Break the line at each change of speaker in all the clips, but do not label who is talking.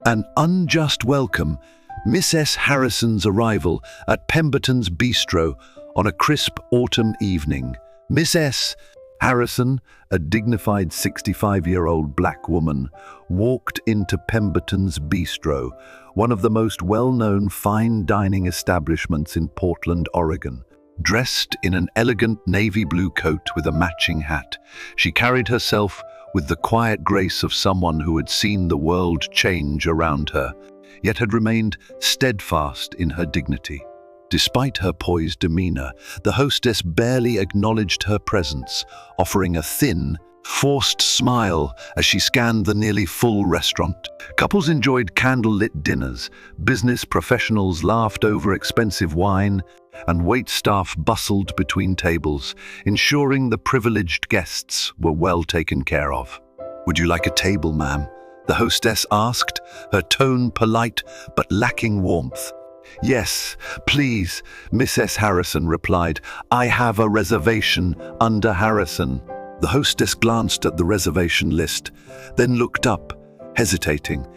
An unjust welcome, Miss S. Harrison's arrival at Pemberton's Bistro on a crisp autumn evening. Miss S. Harrison, a dignified 65-year-old black woman, walked into Pemberton's Bistro, one of the most well-known fine dining establishments in Portland, Oregon. Dressed in an elegant navy blue coat with a matching hat, she carried herself with the quiet grace of someone who had seen the world change around her, yet had remained steadfast in her dignity. Despite her poised demeanor, the hostess barely acknowledged her presence, offering a thin, forced smile as she scanned the nearly full restaurant. Couples enjoyed candle-lit dinners, business professionals laughed over expensive wine, and waitstaff bustled between tables, ensuring the privileged guests were well taken care of. "Would you like a table, ma'am?" the hostess asked, her tone polite but lacking warmth. "Yes, please," Miss S. Harrison replied. "I have a reservation under Harrison." The hostess glanced at the reservation list, then looked up, hesitating.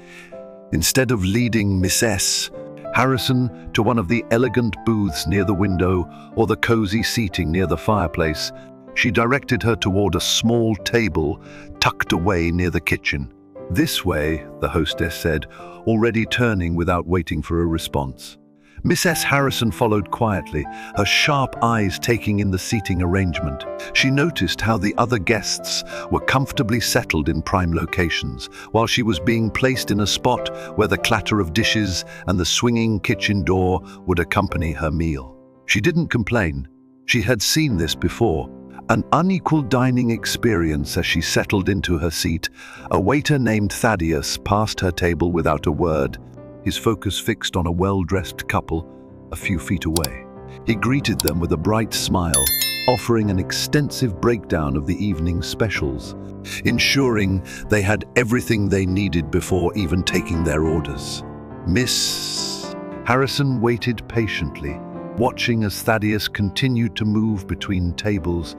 Instead of leading Miss S. Harrison to one of the elegant booths near the window or the cozy seating near the fireplace, she directed her toward a small table tucked away near the kitchen. "This way," the hostess said, already turning without waiting for a response. Miss S. Harrison followed quietly, her sharp eyes taking in the seating arrangement. She noticed how the other guests were comfortably settled in prime locations, while she was being placed in a spot where the clatter of dishes and the swinging kitchen door would accompany her meal. She didn't complain. She had seen this before. An unequal dining experience. As she settled into her seat, a waiter named Thaddeus passed her table without a word, his focus fixed on a well-dressed couple a few feet away. He greeted them with a bright smile, offering an extensive breakdown of the evening's specials, ensuring they had everything they needed before even taking their orders. Miss Harrison waited patiently, watching as Thaddeus continued to move between tables,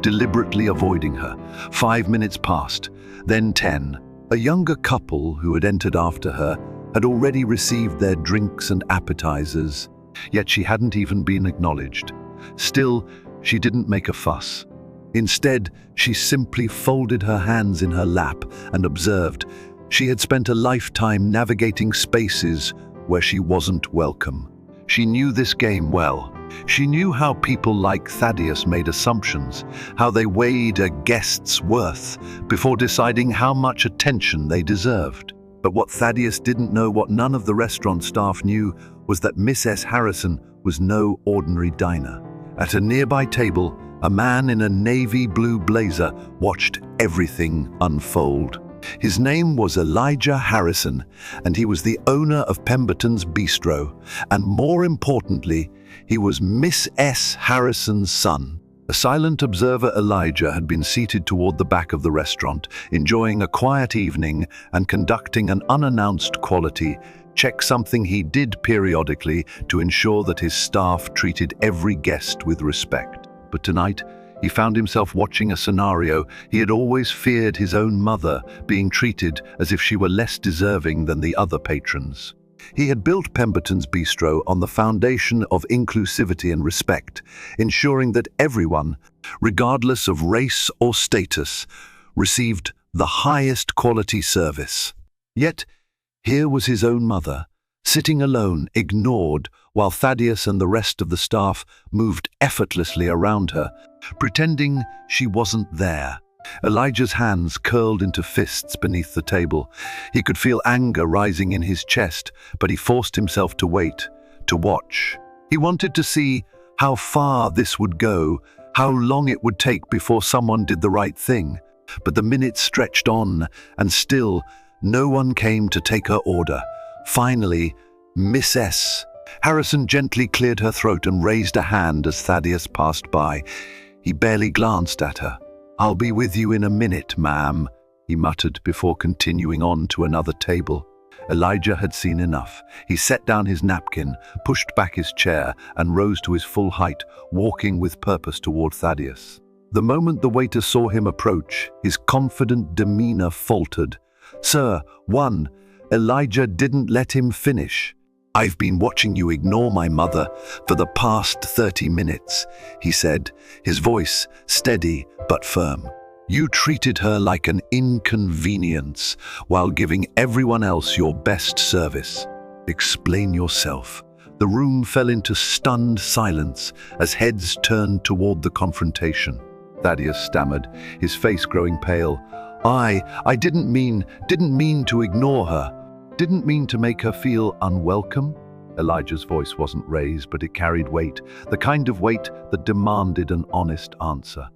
deliberately avoiding her. 5 minutes passed, then 10. A younger couple who had entered after her had already received their drinks and appetizers, yet she hadn't even been acknowledged. Still, she didn't make a fuss. Instead, she simply folded her hands in her lap and observed. She had spent a lifetime navigating spaces where she wasn't welcome. She knew this game well. She knew how people like Thaddeus made assumptions, how they weighed a guest's worth before deciding how much attention they deserved. But what Thaddeus didn't know, what none of the restaurant staff knew, was that Miss S. Harrison was no ordinary diner. At a nearby table, a man in a navy blue blazer watched everything unfold. His name was Elijah Harrison, and he was the owner of Pemberton's Bistro, and more importantly, he was Miss S. Harrison's son. A silent observer, Elijah had been seated toward the back of the restaurant, enjoying a quiet evening and conducting an unannounced quality check, something he did periodically to ensure that his staff treated every guest with respect. But tonight, he found himself watching a scenario he had always feared: his own mother being treated as if she were less deserving than the other patrons. He had built Pemberton's Bistro on the foundation of inclusivity and respect, ensuring that everyone, regardless of race or status, received the highest quality service. Yet, here was his own mother, sitting alone, ignored, while Thaddeus and the rest of the staff moved effortlessly around her, pretending she wasn't there. Elijah's hands curled into fists beneath the table. He could feel anger rising in his chest, but he forced himself to wait, to watch. He wanted to see how far this would go, how long it would take before someone did the right thing. But the minutes stretched on, and still, no one came to take her order. Finally, Miss S. Harrison gently cleared her throat and raised a hand as Thaddeus passed by. He barely glanced at her. "I'll be with you in a minute, ma'am," he muttered before continuing on to another table. Elijah had seen enough. He set down his napkin, pushed back his chair, and rose to his full height, walking with purpose toward Thaddeus. The moment the waiter saw him approach, his confident demeanor faltered. "Sir, one," Elijah didn't let him finish. "I've been watching you ignore my mother for the past 30 minutes, he said, his voice steady but firm. "You treated her like an inconvenience while giving everyone else your best service. Explain yourself." The room fell into stunned silence as heads turned toward the confrontation. Thaddeus stammered, his face growing pale. I didn't mean to ignore her. Didn't mean to make her feel unwelcome." Elijah's voice wasn't raised, but it carried weight, the kind of weight that demanded an honest answer.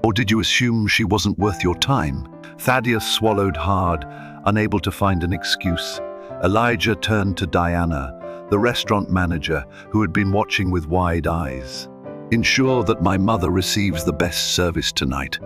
"Or did you assume she wasn't worth your time?" Thaddeus swallowed hard, unable to find an excuse. Elijah turned to Diana, the restaurant manager, who had been watching with wide eyes. "Ensure that my mother receives the best service tonight."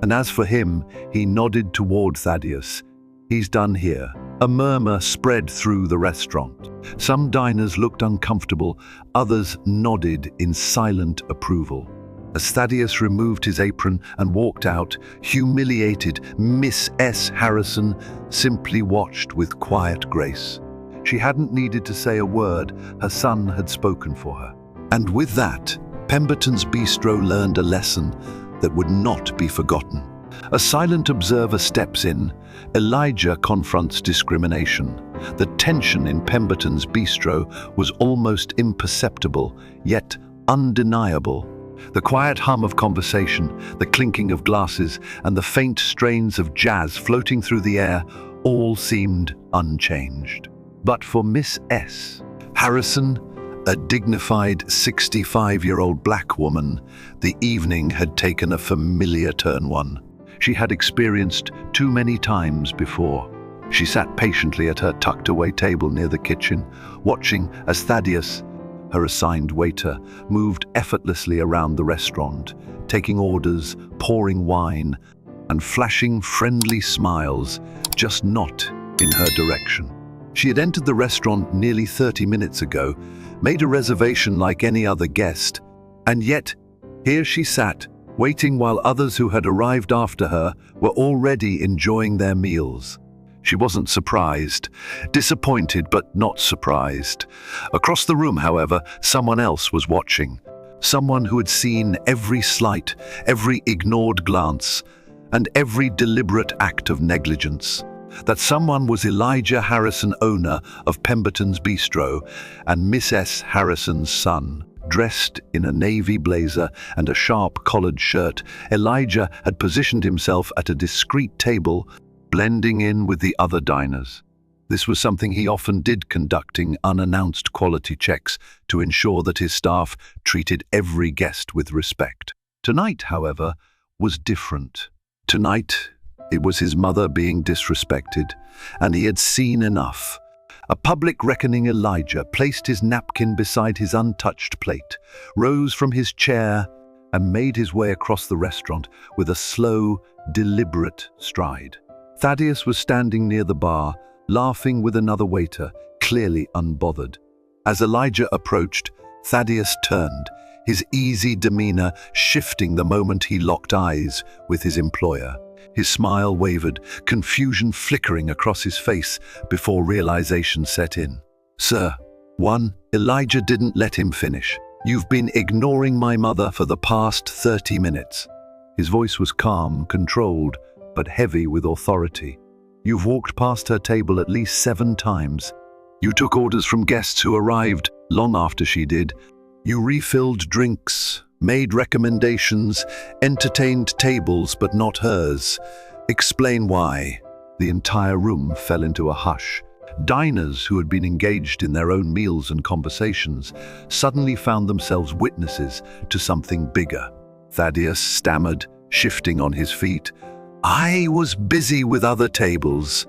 And as for him, he nodded toward Thaddeus. "He's done here." A murmur spread through the restaurant. Some diners looked uncomfortable, others nodded in silent approval. As Thaddeus removed his apron and walked out, humiliated, Miss S. Harrison simply watched with quiet grace. She hadn't needed to say a word, her son had spoken for her. And with that, Pemberton's Bistro learned a lesson that would not be forgotten. A silent observer steps in. Elijah confronts discrimination. The tension in Pemberton's Bistro was almost imperceptible, yet undeniable. The quiet hum of conversation, the clinking of glasses, and the faint strains of jazz floating through the air all seemed unchanged. But for Miss S. Harrison, a dignified 65-year-old black woman, the evening had taken a familiar turn. One she had experienced too many times before. She sat patiently at her tucked-away table near the kitchen, watching as Thaddeus, her assigned waiter, moved effortlessly around the restaurant, taking orders, pouring wine, and flashing friendly smiles, just not in her direction. She had entered the restaurant nearly 30 minutes ago, made a reservation like any other guest, and yet here she sat, waiting while others who had arrived after her were already enjoying their meals. She wasn't surprised, disappointed but not surprised. Across the room, however, someone else was watching. Someone who had seen every slight, every ignored glance, and every deliberate act of negligence. That someone was Elijah Harrison, owner of Pemberton's Bistro, and Miss S. Harrison's son. Dressed in a navy blazer and a sharp collared shirt, Elijah had positioned himself at a discreet table, blending in with the other diners. This was something he often did, conducting unannounced quality checks to ensure that his staff treated every guest with respect. Tonight, however, was different. Tonight, it was his mother being disrespected, and he had seen enough. A public reckoning. Elijah placed his napkin beside his untouched plate, rose from his chair, and made his way across the restaurant with a slow, deliberate stride. Thaddeus was standing near the bar, laughing with another waiter, clearly unbothered. As Elijah approached, Thaddeus turned, his easy demeanor shifting the moment he locked eyes with his employer. His smile wavered, confusion flickering across his face before realization set in. "Sir." Elijah didn't let him finish. "You've been ignoring my mother for the past 30 minutes. His voice was calm, controlled, but heavy with authority. "You've walked past her table at least 7 times. You took orders from guests who arrived long after she did. You refilled drinks, made recommendations, entertained tables but not hers. Explain why." The entire room fell into a hush. Diners who had been engaged in their own meals and conversations suddenly found themselves witnesses to something bigger. Thaddeus stammered, shifting on his feet. "I was busy with other tables."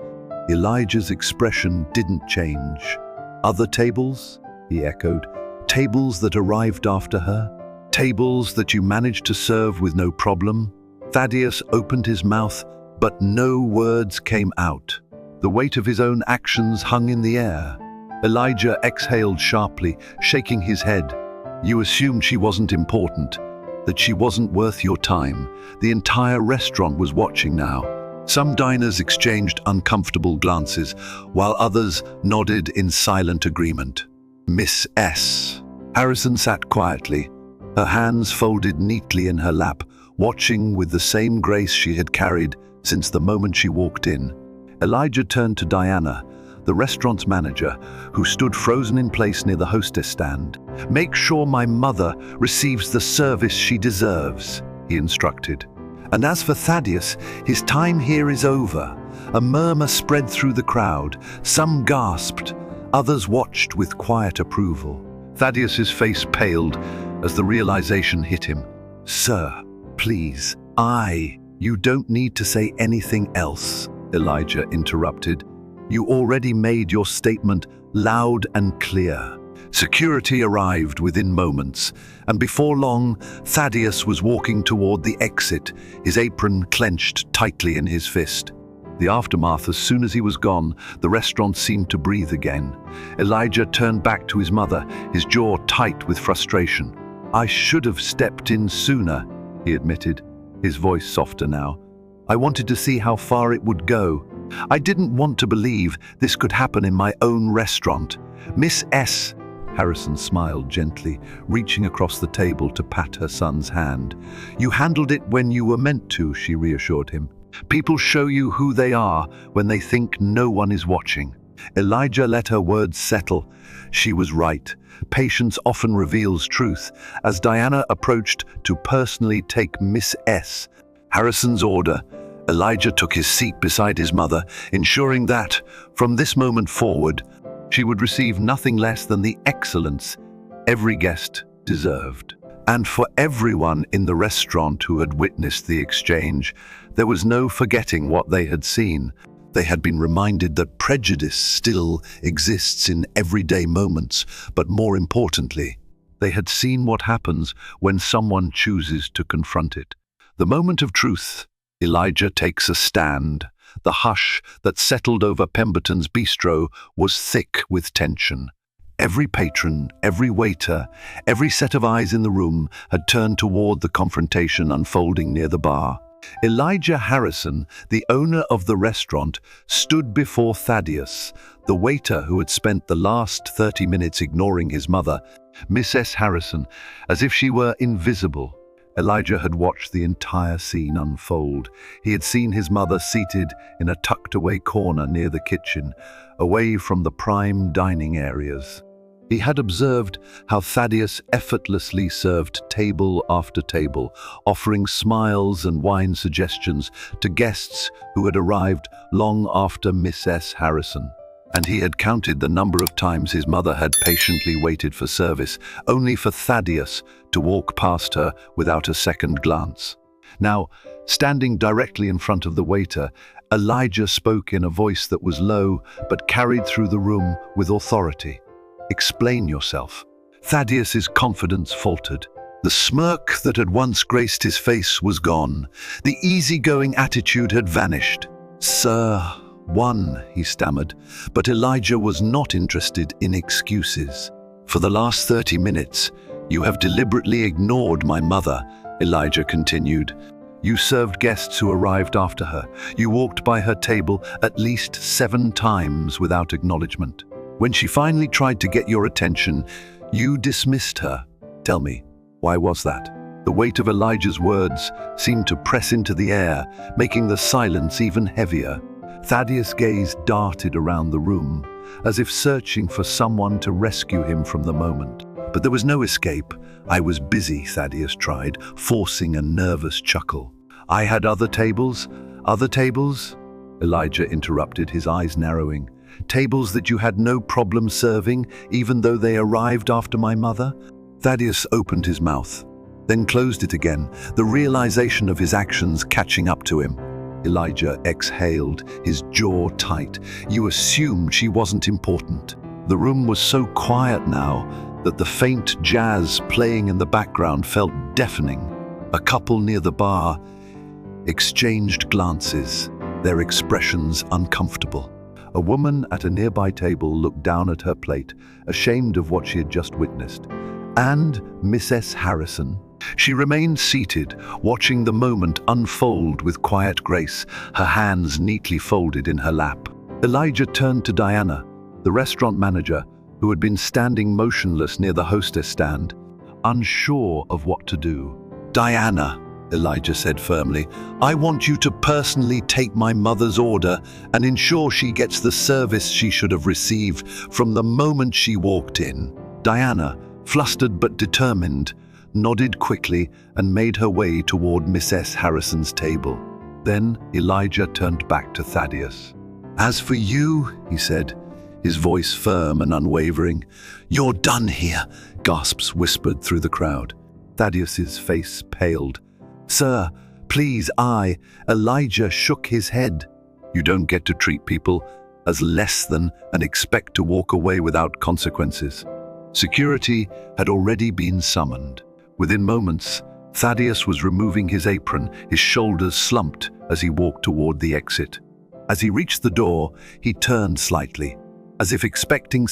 Elijah's expression didn't change. "Other tables?" he echoed. "Tables that arrived after her? Tables that you managed to serve with no problem?" Thaddeus opened his mouth, but no words came out. The weight of his own actions hung in the air. Elijah exhaled sharply, shaking his head. "You assumed she wasn't important, that she wasn't worth your time. The entire restaurant was watching now. Some diners exchanged uncomfortable glances, while others nodded in silent agreement. Miss S. Harrison sat quietly, her hands folded neatly in her lap, watching with the same grace she had carried since the moment she walked in. Elijah turned to Diana, the restaurant's manager, who stood frozen in place near the hostess stand. "Make sure my mother receives the service she deserves," he instructed. And as for Thaddeus, his time here is over. A murmur spread through the crowd. Some gasped, others watched with quiet approval. Thaddeus's face paled as the realization hit him. "Sir, please, you don't need to say anything else," Elijah interrupted. "You already made your statement loud and clear." Security arrived within moments, and before long, Thaddeus was walking toward the exit, his apron clenched tightly in his fist. The aftermath, as soon as he was gone, the restaurant seemed to breathe again. Elijah turned back to his mother, his jaw tight with frustration. "I should have stepped in sooner," he admitted, his voice softer now. "I wanted to see how far it would go. I didn't want to believe this could happen in my own restaurant." "Miss S." Harrison smiled gently, reaching across the table to pat her son's hand. "You handled it when you were meant to," she reassured him. "People show you who they are when they think no one is watching." Elijah let her words settle. She was right. Patience often reveals truth. As Diana approached to personally take Miss S. Harrison's order, Elijah took his seat beside his mother, ensuring that, from this moment forward, she would receive nothing less than the excellence every guest deserved. And for everyone in the restaurant who had witnessed the exchange, there was no forgetting what they had seen. They had been reminded that prejudice still exists in everyday moments, but more importantly, they had seen what happens when someone chooses to confront it. The moment of truth, Elijah takes a stand. The hush that settled over Pemberton's bistro was thick with tension. Every patron, every waiter, every set of eyes in the room had turned toward the confrontation unfolding near the bar. Elijah Harrison, the owner of the restaurant, stood before Thaddeus, the waiter who had spent the last 30 minutes ignoring his mother, Miss S. Harrison, as if she were invisible. Elijah had watched the entire scene unfold. He had seen his mother seated in a tucked-away corner near the kitchen, away from the prime dining areas. He had observed how Thaddeus effortlessly served table after table, offering smiles and wine suggestions to guests who had arrived long after Miss S. Harrison. And he had counted the number of times his mother had patiently waited for service, only for Thaddeus to walk past her without a second glance. Now, standing directly in front of the waiter, Elijah spoke in a voice that was low but carried through the room with authority. "Explain yourself." Thaddeus's confidence faltered. The smirk that had once graced his face was gone. The easygoing attitude had vanished. "Sir, he stammered, but Elijah was not interested in excuses. "For the last 30 minutes, you have deliberately ignored my mother," Elijah continued. "You served guests who arrived after her. You walked by her table at least 7 times without acknowledgement. When she finally tried to get your attention, you dismissed her. Tell me, why was that?" The weight of Elijah's words seemed to press into the air, making the silence even heavier. Thaddeus' gaze darted around the room, as if searching for someone to rescue him from the moment. But there was no escape. "I was busy," Thaddeus tried, forcing a nervous chuckle. "I had other tables?" "Other tables?" Elijah interrupted, his eyes narrowing. "Tables that you had no problem serving, even though they arrived after my mother?" Thaddeus opened his mouth, then closed it again, the realization of his actions catching up to him. Elijah exhaled, his jaw tight. "You assumed she wasn't important." The room was so quiet now that the faint jazz playing in the background felt deafening. A couple near the bar exchanged glances, their expressions uncomfortable. A woman at a nearby table looked down at her plate, ashamed of what she had just witnessed. And Miss S. Harrison, She remained seated, watching the moment unfold with quiet grace, her hands neatly folded in her lap. Elijah turned to Diana, the restaurant manager, who had been standing motionless near the hostess stand, unsure of what to do. "Diana," Elijah said firmly, "I want you to personally take my mother's order and ensure she gets the service she should have received from the moment she walked in." Diana, flustered but determined, nodded quickly and made her way toward Mrs. Harrison's table. Then Elijah turned back to Thaddeus. "As for you," he said, his voice firm and unwavering, "you're done here," gasps whispered through the crowd. Thaddeus's face paled. "Sir, please, Elijah shook his head. "You don't get to treat people as less than and expect to walk away without consequences." Security had already been summoned. Within moments, Thaddeus was removing his apron, his shoulders slumped as he walked toward the exit. As he reached the door, he turned slightly, as if expecting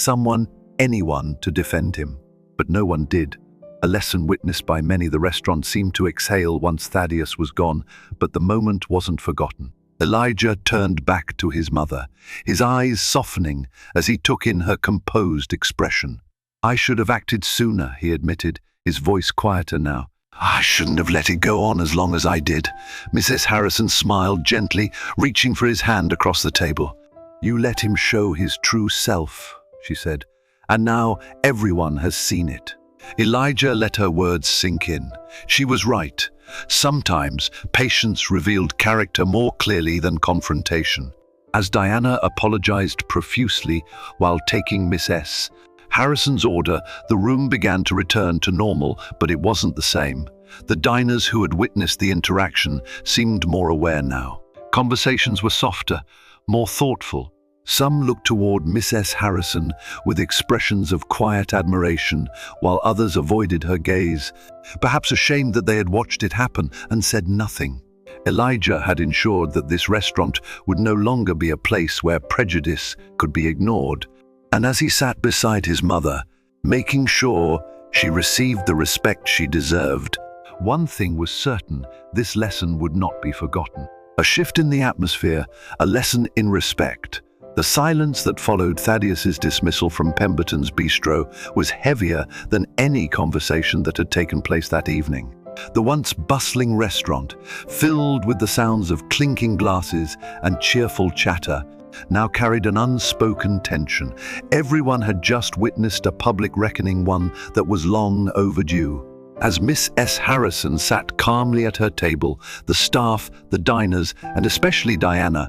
anyone to defend him. But no one did. A lesson witnessed by many, the restaurant seemed to exhale once Thaddeus was gone, but the moment wasn't forgotten. Elijah turned back to his mother, his eyes softening as he took in her composed expression. "I should have acted sooner," he admitted, his voice quieter now. "I shouldn't have let it go on as long as I did." Mrs. Harrison smiled gently, reaching for his hand across the table. "You let him show his true self," she said, "and now everyone has seen it." Elijah let her words sink in. She was right. Sometimes patience revealed character more clearly than confrontation. As Diana apologized profusely while taking Mrs. Harrison's order, the room began to return to normal, but it wasn't the same. The diners who had witnessed the interaction seemed more aware now. Conversations were softer, more thoughtful. Some looked toward Mrs. Harrison with expressions of quiet admiration, while others avoided her gaze, perhaps ashamed that they had watched it happen and said nothing. Elijah had ensured that this restaurant would no longer be a place where prejudice could be ignored. And as he sat beside his mother, making sure she received the respect she deserved, one thing was certain: this lesson would not be forgotten. A shift in the atmosphere, a lesson in respect. The silence that followed Thaddeus's dismissal from Pemberton's Bistro was heavier than any conversation that had taken place that evening. The once bustling restaurant, filled with the sounds of clinking glasses and cheerful chatter, now carried an unspoken tension. Everyone had just witnessed a public reckoning, one that was long overdue. As Miss S. Harrison sat calmly at her table, the staff, the diners, and especially Diana,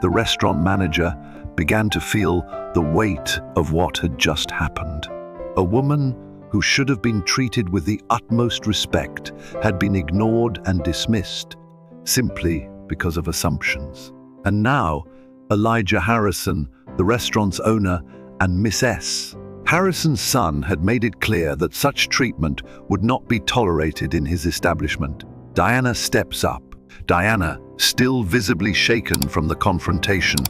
the restaurant manager, began to feel the weight of what had just happened. A woman who should have been treated with the utmost respect had been ignored and dismissed simply because of assumptions. And now, Elijah Harrison, the restaurant's owner, and Miss S. Harrison's son had made it clear that such treatment would not be tolerated in his establishment. Diana steps up. Diana, still visibly shaken from the confrontation,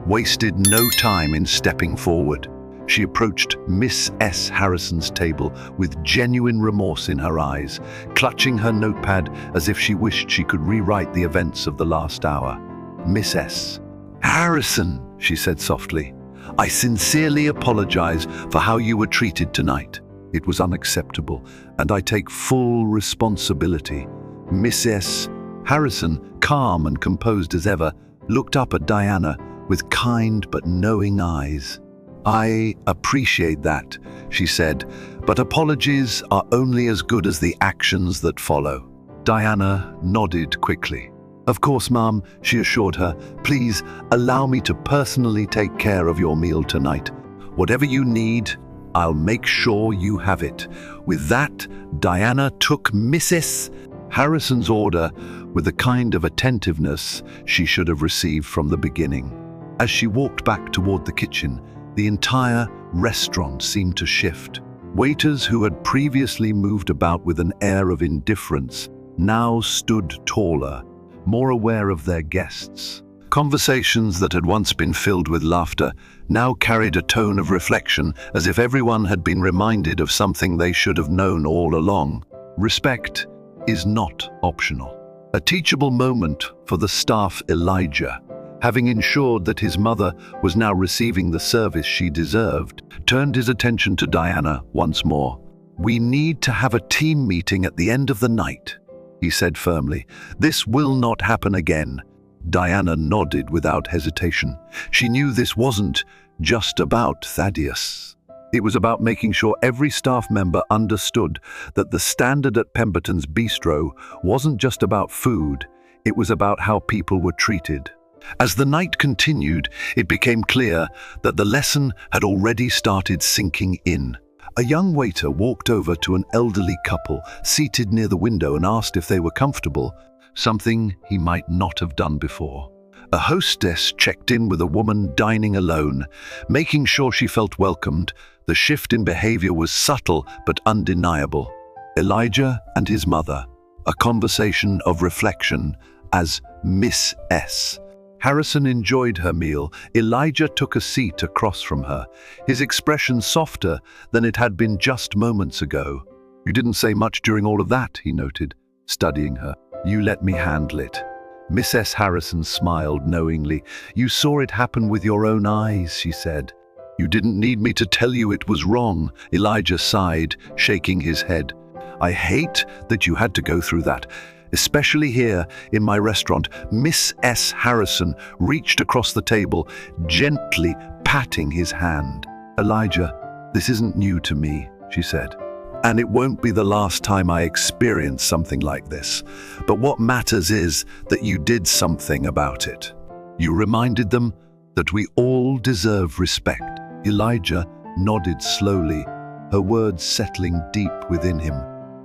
wasted no time in stepping forward. She approached Miss S. Harrison's table with genuine remorse in her eyes, clutching her notepad as if she wished she could rewrite the events of the last hour. "Miss S. Harrison," she said softly, "I sincerely apologize for how you were treated tonight. It was unacceptable, and I take full responsibility." Miss S. Harrison, calm and composed as ever, looked up at Diana with kind but knowing eyes. "I appreciate that," she said, "but apologies are only as good as the actions that follow." Diana nodded quickly. "Of course, Mom," she assured her. "Please allow me to personally take care of your meal tonight. Whatever you need, I'll make sure you have it." With that, Diana took Mrs. Harrison's order with the kind of attentiveness she should have received from the beginning. As she walked back toward the kitchen, the entire restaurant seemed to shift. Waiters who had previously moved about with an air of indifference now stood taller, more aware of their guests. Conversations that had once been filled with laughter now carried a tone of reflection, as if everyone had been reminded of something they should have known all along. Respect is not optional. A teachable moment for the staff Elijah, having ensured that his mother was now receiving the service she deserved, turned his attention to Diana once more. "We need to have a team meeting at the end of the night," he said firmly. "This will not happen again." Diana nodded without hesitation. She knew this wasn't just about Thaddeus. It was about making sure every staff member understood that the standard at Pemberton's Bistro wasn't just about food, it was about how people were treated. As the night continued, it became clear that the lesson had already started sinking in. A young waiter walked over to an elderly couple seated near the window and asked if they were comfortable, something he might not have done before. A hostess checked in with a woman dining alone, making sure she felt welcomed. The shift in behavior was subtle but undeniable. Elijah and his mother, a conversation of reflection as Miss S. Harrison enjoyed her meal. Elijah took a seat across from her, his expression softer than it had been just moments ago. "You didn't say much during all of that," he noted, studying her. "You let me handle it." Miss S. Harrison smiled knowingly. "You saw it happen with your own eyes," she said. "You didn't need me to tell you it was wrong," Elijah sighed, shaking his head. "I hate that you had to go through that. Especially here in my restaurant." Miss S. Harrison reached across the table, gently patting his hand. "Elijah, this isn't new to me," she said. "And it won't be the last time I experience something like this. But what matters is that you did something about it. You reminded them that we all deserve respect." Elijah nodded slowly, her words settling deep within him.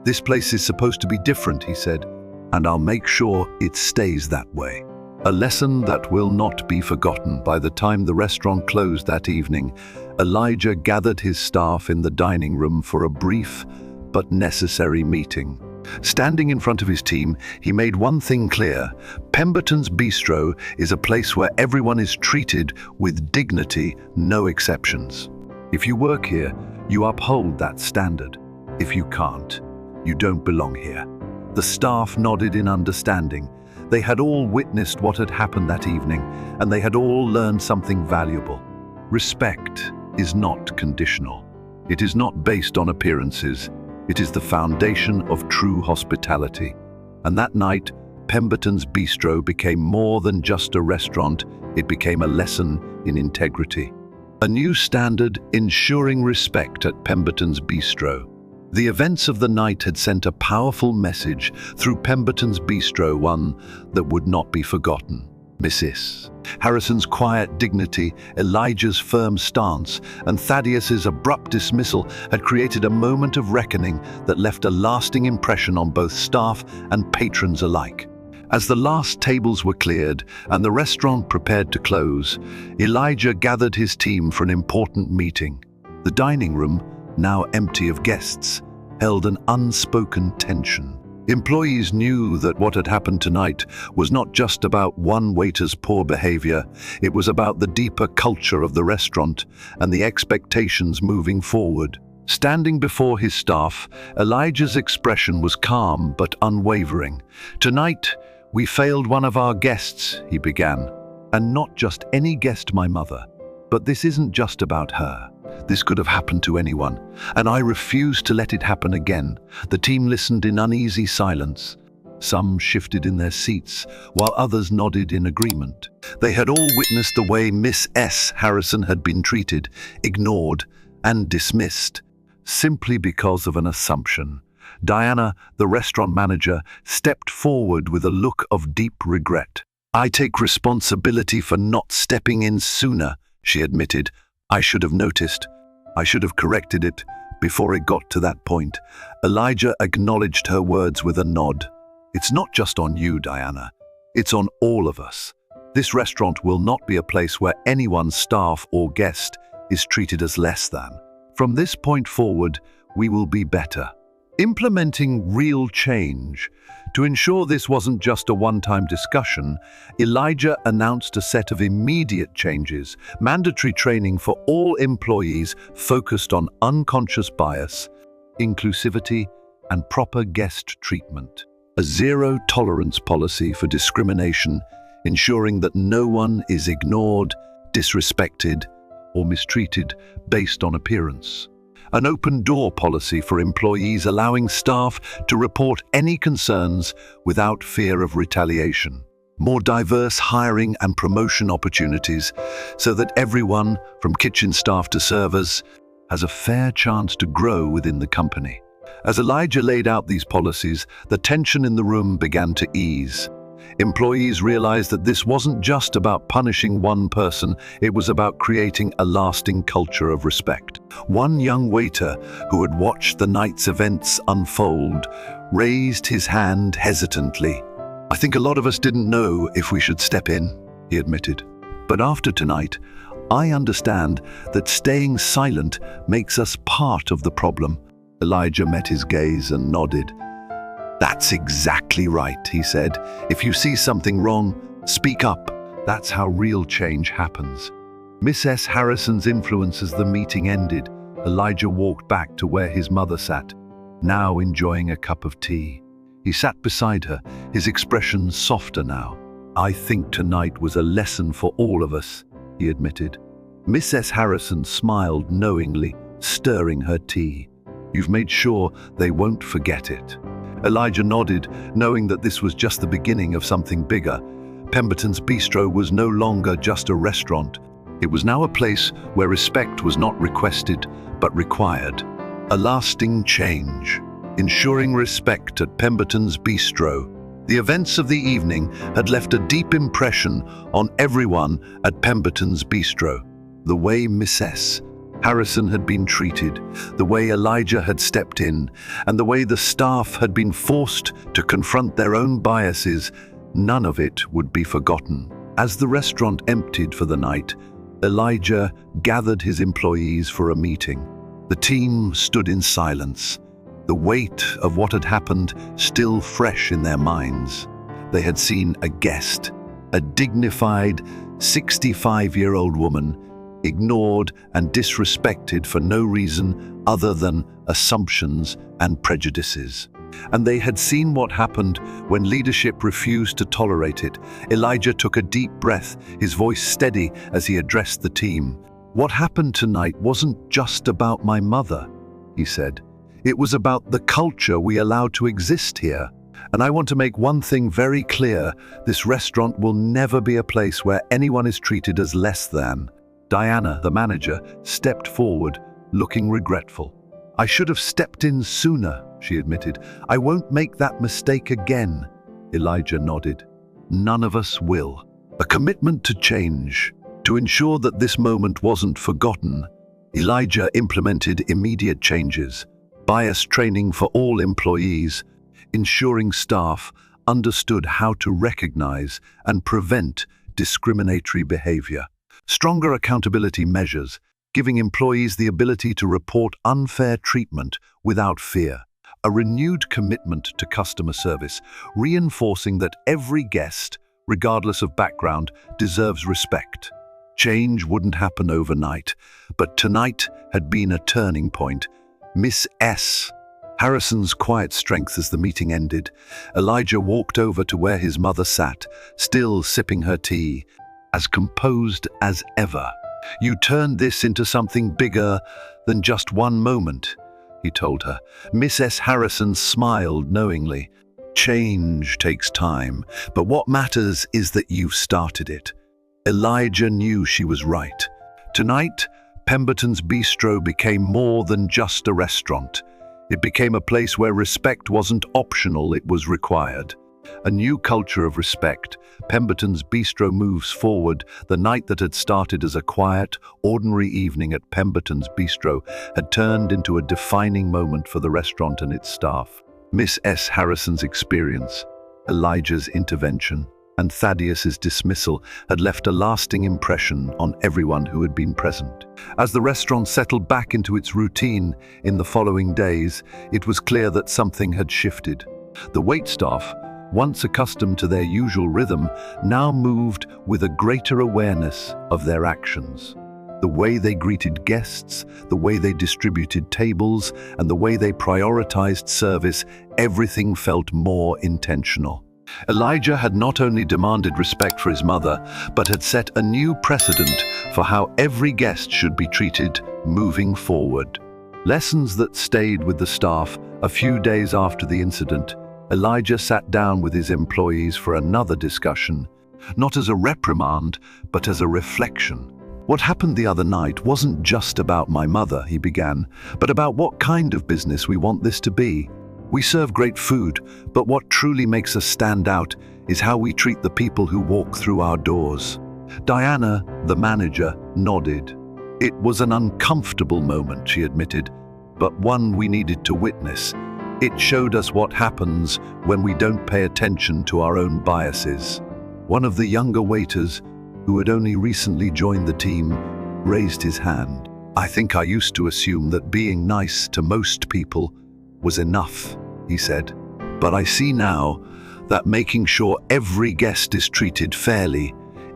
"This place is supposed to be different," he said, "and I'll make sure it stays that way." A lesson that will not be forgotten. By the time the restaurant closed that evening, Elijah gathered his staff in the dining room for a brief but necessary meeting. Standing in front of his team, he made one thing clear: Pemberton's Bistro is a place where everyone is treated with dignity, no exceptions. If you work here, you uphold that standard. If you can't, you don't belong here. The staff nodded in understanding. They had all witnessed what had happened that evening, and they had all learned something valuable. Respect is not conditional. It is not based on appearances. It is the foundation of true hospitality. And that night, Pemberton's Bistro became more than just a restaurant. It became a lesson in integrity. A new standard ensuring respect at Pemberton's Bistro. The events of the night had sent a powerful message through Pemberton's Bistro, one that would not be forgotten. Mrs. Harrison's quiet dignity, Elijah's firm stance, and Thaddeus's abrupt dismissal had created a moment of reckoning that left a lasting impression on both staff and patrons alike. As the last tables were cleared and the restaurant prepared to close, Elijah gathered his team for an important meeting. The dining room, now empty of guests, held an unspoken tension. Employees knew that what had happened tonight was not just about one waiter's poor behavior. It was about the deeper culture of the restaurant and the expectations moving forward. Standing before his staff, Elijah's expression was calm but unwavering. "Tonight, we failed one of our guests," he began. "And not just any guest, my mother. But this isn't just about her. This could have happened to anyone, and I refuse to let it happen again." The team listened in uneasy silence. Some shifted in their seats, while others nodded in agreement. They had all witnessed the way Miss S. Harrison had been treated, ignored, and dismissed, simply because of an assumption. Diana, the restaurant manager, stepped forward with a look of deep regret. "I take responsibility for not stepping in sooner," she admitted. "I should have noticed. I should have corrected it before it got to that point." Elijah acknowledged her words with a nod. "It's not just on you, Diana. It's on all of us. This restaurant will not be a place where anyone's staff or guest is treated as less than. From this point forward, we will be better, implementing real change." To ensure this wasn't just a one-time discussion, Elijah announced a set of immediate changes: mandatory training for all employees focused on unconscious bias, inclusivity, and proper guest treatment. A zero-tolerance policy for discrimination, ensuring that no one is ignored, disrespected, or mistreated based on appearance. An open-door policy for employees, allowing staff to report any concerns without fear of retaliation. More diverse hiring and promotion opportunities so that everyone, from kitchen staff to servers, has a fair chance to grow within the company. As Elijah laid out these policies, the tension in the room began to ease. Employees realized that this wasn't just about punishing one person, it was about creating a lasting culture of respect. One young waiter, who had watched the night's events unfold, raised his hand hesitantly. "I think a lot of us didn't know if we should step in," he admitted. "But after tonight, I understand that staying silent makes us part of the problem." Elijah met his gaze and nodded. "That's exactly right," he said. "If you see something wrong, speak up. That's how real change happens." Mrs. Harrison's influence as the meeting ended. Elijah walked back to where his mother sat, now enjoying a cup of tea. He sat beside her, his expression softer now. "I think tonight was a lesson for all of us," he admitted. Mrs. Harrison smiled knowingly, stirring her tea. "You've made sure they won't forget it." Elijah nodded, knowing that this was just the beginning of something bigger. Pemberton's Bistro was no longer just a restaurant. It was now a place where respect was not requested, but required. A lasting change, ensuring respect at Pemberton's Bistro. The events of the evening had left a deep impression on everyone at Pemberton's Bistro. The way Mrs. Harrison had been treated, the way Elijah had stepped in, and the way the staff had been forced to confront their own biases, none of it would be forgotten. As the restaurant emptied for the night, Elijah gathered his employees for a meeting. The team stood in silence, the weight of what had happened still fresh in their minds. They had seen a guest, a dignified 65-year-old woman, ignored and disrespected for no reason other than assumptions and prejudices. And they had seen what happened when leadership refused to tolerate it. Elijah took a deep breath, his voice steady as he addressed the team. "What happened tonight wasn't just about my mother," he said. "It was about the culture we allowed to exist here. And I want to make one thing very clear. This restaurant will never be a place where anyone is treated as less than." Diana, the manager, stepped forward, looking regretful. "I should have stepped in sooner," she admitted. "I won't make that mistake again." Elijah nodded. "None of us will." A commitment to change, to ensure that this moment wasn't forgotten. Elijah implemented immediate changes, bias training for all employees, ensuring staff understood how to recognize and prevent discriminatory behavior. Stronger accountability measures, giving employees the ability to report unfair treatment without fear. A renewed commitment to customer service, reinforcing that every guest, regardless of background, deserves respect. Change wouldn't happen overnight, but tonight had been a turning point. Mrs. Harrison's quiet strength as the meeting ended. Elijah walked over to where his mother sat, still sipping her tea, as composed as ever. "You turned this into something bigger than just one moment," he told her. Mrs. Harrison smiled knowingly. "Change takes time, but what matters is that you've started it." Elijah knew she was right. Tonight, Pemberton's Bistro became more than just a restaurant. It became a place where respect wasn't optional, it was required. A new culture of respect. Pemberton's Bistro moves forward. The night that had started as a quiet, ordinary evening at Pemberton's Bistro had turned into a defining moment for the restaurant and its staff. Mrs. Harrison's experience, Elijah's intervention, and Thaddeus's dismissal had left a lasting impression on everyone who had been present. As the restaurant settled back into its routine in the following days, it was clear that something had shifted. The waitstaff, once accustomed to their usual rhythm, now moved with a greater awareness of their actions. The way they greeted guests, the way they distributed tables, and the way they prioritized service, everything felt more intentional. Elijah had not only demanded respect for his mother, but had set a new precedent for how every guest should be treated moving forward. Lessons that stayed with the staff. A few days after the incident, Elijah sat down with his employees for another discussion, not as a reprimand, but as a reflection. "What happened the other night wasn't just about my mother," he began, "but about what kind of business we want this to be. We serve great food, but what truly makes us stand out is how we treat the people who walk through our doors." Diana, the manager, nodded. "It was an uncomfortable moment," she admitted, "but one we needed to witness. It showed us what happens when we don't pay attention to our own biases." One of the younger waiters, who had only recently joined the team, raised his hand. "I think I used to assume that being nice to most people was enough," he said. "But I see now that making sure every guest is treated fairly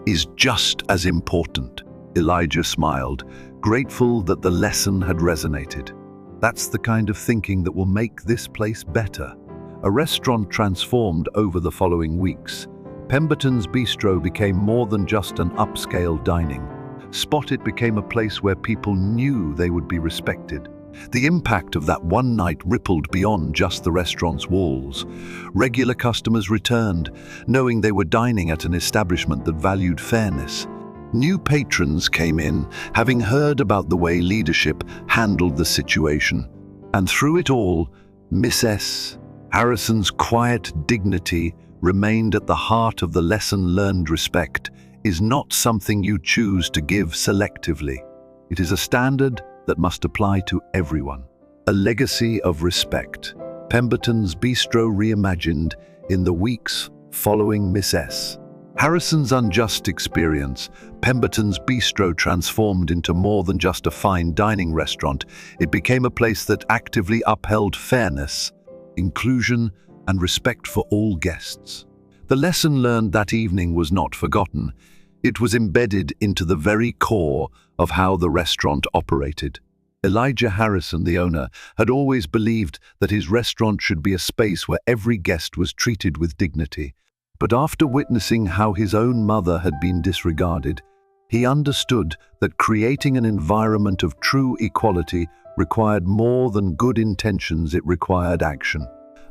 is just as important." Elijah smiled, grateful that the lesson had resonated. "That's the kind of thinking that will make this place better." A restaurant transformed over the following weeks. Pemberton's Bistro became more than just an upscale dining spot. It became a place where people knew they would be respected. The impact of that one night rippled beyond just the restaurant's walls. Regular customers returned, knowing they were dining at an establishment that valued fairness. New patrons came in, having heard about the way leadership handled the situation. And through it all, Mrs. Harrison's quiet dignity remained at the heart of the lesson learned. Respect is not something you choose to give selectively. It is a standard that must apply to everyone. A legacy of respect. Pemberton's Bistro reimagined in the weeks following Mrs. Harrison's unjust experience. Pemberton's Bistro transformed into more than just a fine dining restaurant. It became a place that actively upheld fairness, inclusion, and respect for all guests. The lesson learned that evening was not forgotten. It was embedded into the very core of how the restaurant operated. Elijah Harrison, the owner, had always believed that his restaurant should be a space where every guest was treated with dignity. But after witnessing how his own mother had been disregarded, he understood that creating an environment of true equality required more than good intentions. It required action.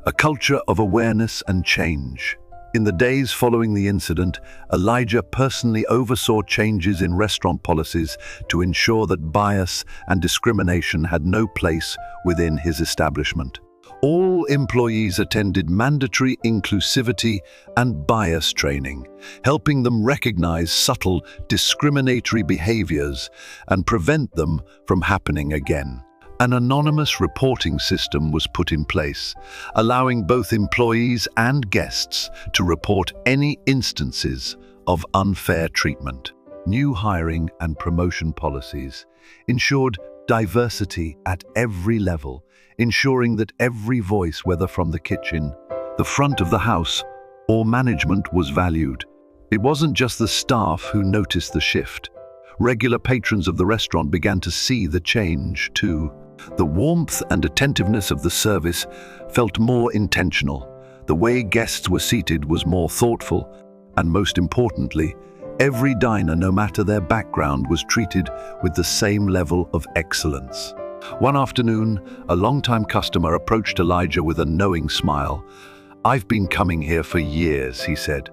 A culture of awareness and change. In the days following the incident, Elijah personally oversaw changes in restaurant policies to ensure that bias and discrimination had no place within his establishment. All employees attended mandatory inclusivity and bias training, helping them recognize subtle discriminatory behaviors and prevent them from happening again. An anonymous reporting system was put in place, allowing both employees and guests to report any instances of unfair treatment. New hiring and promotion policies ensured diversity at every level, ensuring that every voice, whether from the kitchen, the front of the house, or management, was valued. It wasn't just the staff who noticed the shift. Regular patrons of the restaurant began to see the change too. The warmth and attentiveness of the service felt more intentional. The way guests were seated was more thoughtful, and most importantly, every diner, no matter their background, was treated with the same level of excellence. One afternoon, a longtime customer approached Elijah with a knowing smile. "I've been coming here for years," he said,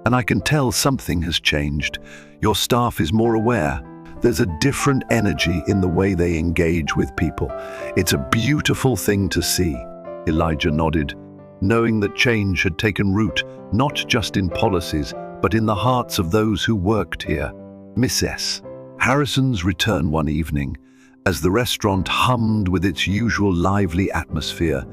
"and I can tell something has changed. Your staff is more aware. There's a different energy in the way they engage with people. It's a beautiful thing to see." Elijah nodded, knowing that change had taken root not just in policies, but in the hearts of those who worked here. Mrs. Harrison's return one evening. As the restaurant hummed with its usual lively atmosphere,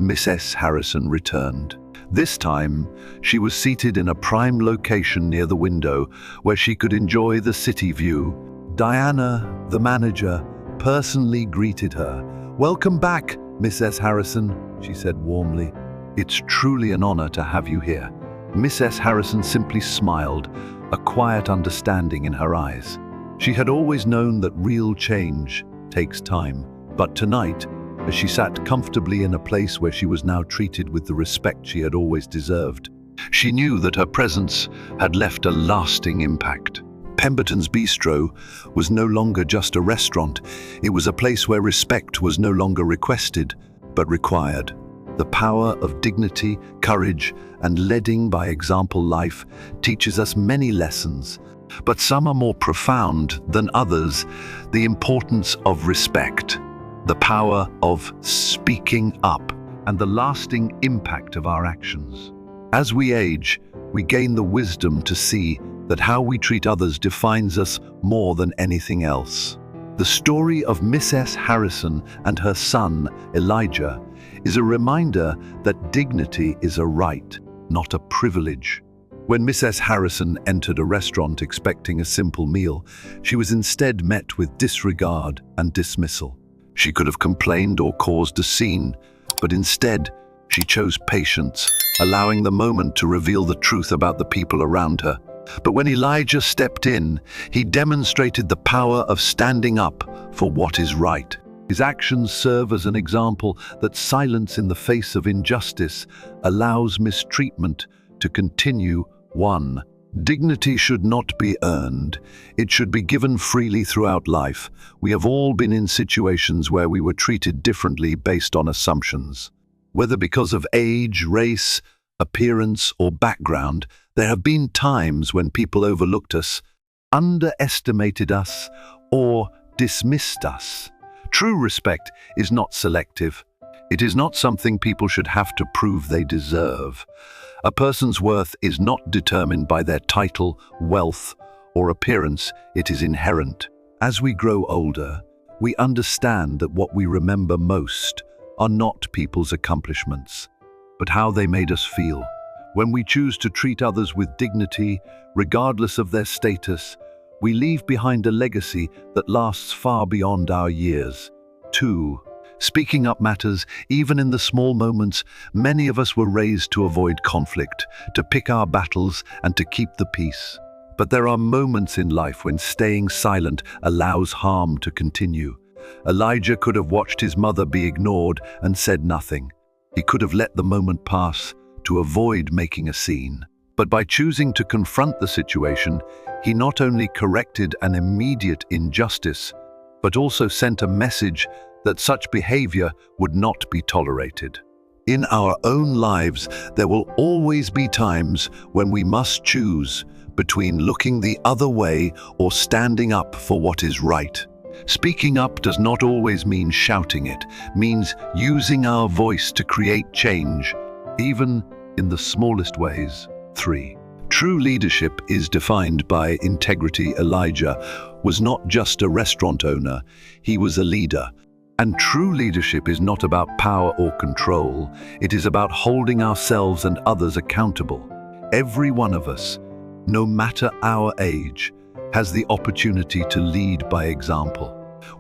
Mrs. Harrison returned. This time, she was seated in a prime location near the window where she could enjoy the city view. Diana, the manager, personally greeted her. "Welcome back, Mrs. Harrison," she said warmly. "It's truly an honor to have you here." Mrs. Harrison simply smiled, a quiet understanding in her eyes. She had always known that real change takes time, but tonight, as she sat comfortably in a place where she was now treated with the respect she had always deserved, she knew that her presence had left a lasting impact. Pemberton's Bistro was no longer just a restaurant. It was a place where respect was no longer requested, but required. The power of dignity, courage, and leading by example life teaches us many lessons, but some are more profound than others. The importance of respect, the power of speaking up, and the lasting impact of our actions. As we age, we gain the wisdom to see that how we treat others defines us more than anything else. The story of Mrs. Harrison and her son, Elijah, is a reminder that dignity is a right, not a privilege. When Mrs. Harrison entered a restaurant expecting a simple meal, she was instead met with disregard and dismissal. She could have complained or caused a scene, but instead, she chose patience, allowing the moment to reveal the truth about the people around her. But when Elijah stepped in, he demonstrated the power of standing up for what is right. His actions serve as an example that silence in the face of injustice allows mistreatment to continue. 1. Dignity should not be earned. It should be given freely throughout life. We have all been in situations where we were treated differently based on assumptions. Whether because of age, race, appearance, or background, there have been times when people overlooked us, underestimated us, or dismissed us. True respect is not selective. It is not something people should have to prove they deserve. A person's worth is not determined by their title, wealth, or appearance. It is inherent. As we grow older, we understand that what we remember most are not people's accomplishments, but how they made us feel. When we choose to treat others with dignity, regardless of their status, we leave behind a legacy that lasts far beyond our years. 2. Speaking up matters, even in the small moments. Many of us were raised to avoid conflict, to pick our battles, and to keep the peace. But there are moments in life when staying silent allows harm to continue. Elijah could have watched his mother be ignored and said nothing. He could have let the moment pass to avoid making a scene. But by choosing to confront the situation, he not only corrected an immediate injustice, but also sent a message that such behavior would not be tolerated. In our own lives, there will always be times when we must choose between looking the other way or standing up for what is right. Speaking up does not always mean shouting. It means using our voice to create change, even in the smallest ways. 3. True leadership is defined by integrity. Elijah was not just a restaurant owner, he was a leader. And true leadership is not about power or control. It is about holding ourselves and others accountable. Every one of us, no matter our age, has the opportunity to lead by example.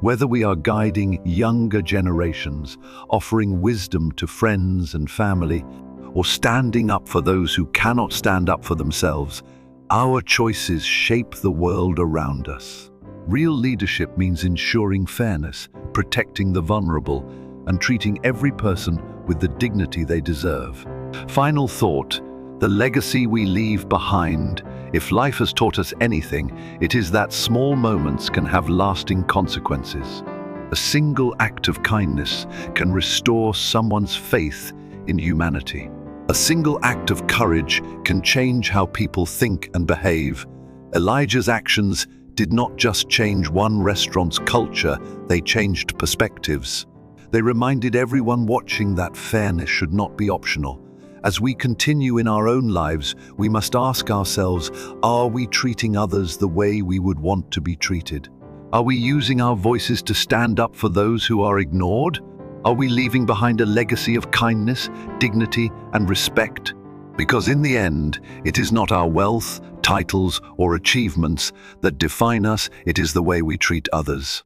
Whether we are guiding younger generations, offering wisdom to friends and family, or standing up for those who cannot stand up for themselves, our choices shape the world around us. Real leadership means ensuring fairness, protecting the vulnerable, and treating every person with the dignity they deserve. Final thought: the legacy we leave behind. If life has taught us anything, it is that small moments can have lasting consequences. A single act of kindness can restore someone's faith in humanity. A single act of courage can change how people think and behave. Elijah's actions did not just change one restaurant's culture, they changed perspectives. They reminded everyone watching that fairness should not be optional. As we continue in our own lives, we must ask ourselves, are we treating others the way we would want to be treated? Are we using our voices to stand up for those who are ignored? Are we leaving behind a legacy of kindness, dignity, and respect? Because in the end, it is not our wealth, titles, or achievements that define us, it is the way we treat others.